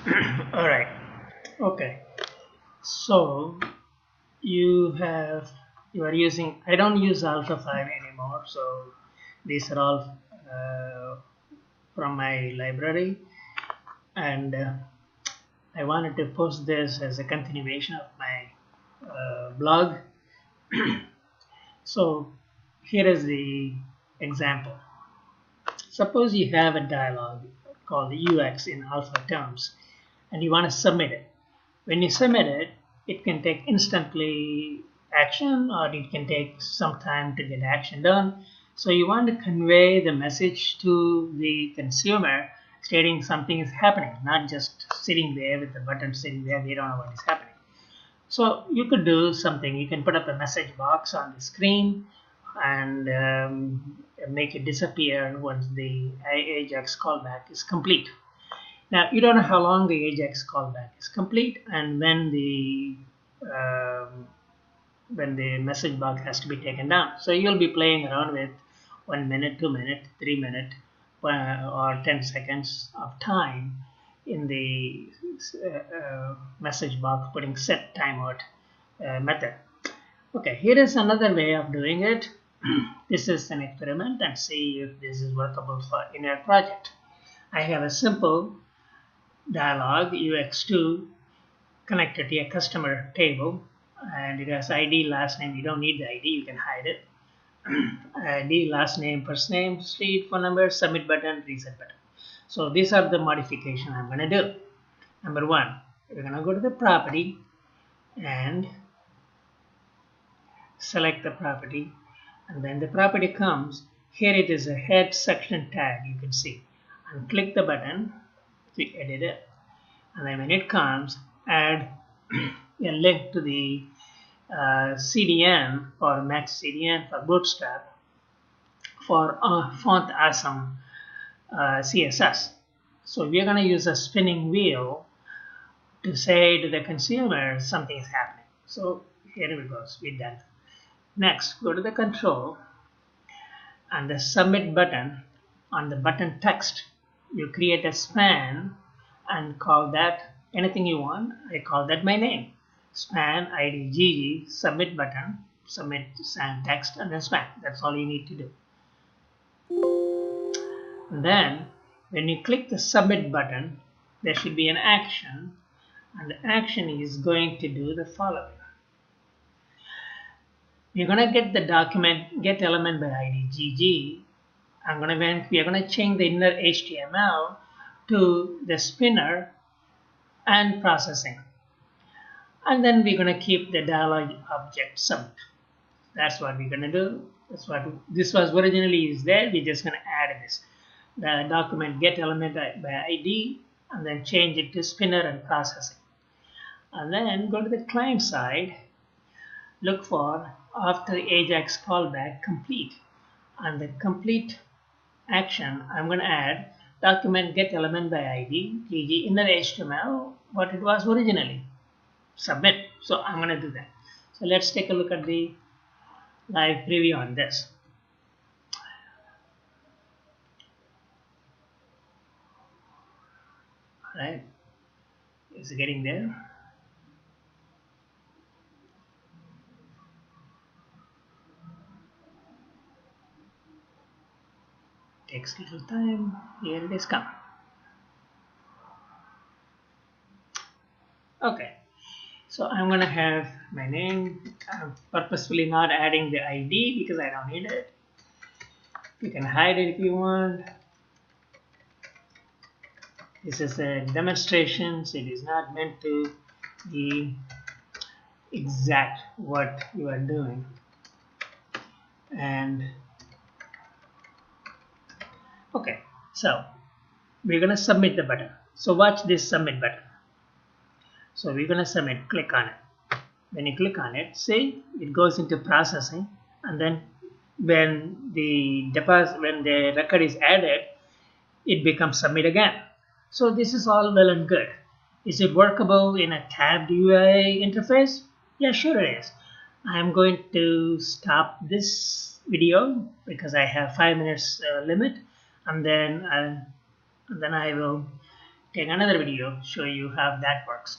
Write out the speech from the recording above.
All right. Okay. So you are using. I don't use Alpha 5 anymore. So these are all from my library, and I wanted to post this as a continuation of my blog. So here is the example. Suppose you have a dialog called UX in alpha terms, and you want to submit it. When you submit it, it can take instantly action, or it can take some time to get action done. So you want to convey the message to the consumer stating something is happening, not just sitting there with the button sitting there, they don't know what is happening. So you could do something. You can put up a message box on the screen and make it disappear once the AJAX callback is complete. Now you don't know how long the AJAX callback is complete and um, when the message box has to be taken down. So you'll be playing around with 1 minute, 2 minute, 3 minute, or 10 seconds of time in the message box, putting set timeout method. Okay, here is another way of doing it. This is an experiment and see if this is workable for in your project. I have a simple dialog UX2 connected to a customer table, and it has ID, last name. You don't need the ID, you can hide it. ID, last name, first name, street, phone number, submit button, reset button. So these are the modification I'm going to do. Number one, we're going to go to the property and select the property, and when the property comes, here it is a head section tag, you can see, and click the button to edit it, and then when it comes, add a link to the CDN for Max CDN for Bootstrap for font awesome CSS. So we are going to use a spinning wheel to say to the consumer something is happening. So here it goes, we're done. Next, go to the control and the submit button. On the button text, you create a span and call that anything you want. I call that my name. Span ID GG submit button, submit text and then span. That's all you need to do. And then when you click the submit button, there should be an action, and the action is going to do the following. We're going to get the document get element by ID GG. We are going to change the inner HTML to the spinner and processing. And then we're going to keep the dialog object submit. That's what we're going to do. That's what this was originally is there. We're just going to add this. The document get element by ID and then change it to spinner and processing. And then go to the client side, look for after AJAX callback complete. And the complete action, I'm going to add document get element by ID, GG inner HTML, what it was originally. Submit. So I'm going to do that. So let's take a look at the live preview on this. All right. Is it getting there? Takes a little time. Here it is come. Okay. So I'm going to have my name. I'm purposefully not adding the ID because I don't need it. You can hide it if you want. This is a demonstration, so it is not meant to be exact what you are doing. And okay, so we're going to submit the button. So watch this submit button. So we're going to submit, click on it. When you click on it, see it goes into processing, and then when the record is added, it becomes submit again. So this is all well and good. Is it workable in a tabbed UI interface? Yeah, sure it is. I'm going to stop this video because I have 5 minutes limit, and then I will take another video show you how that works.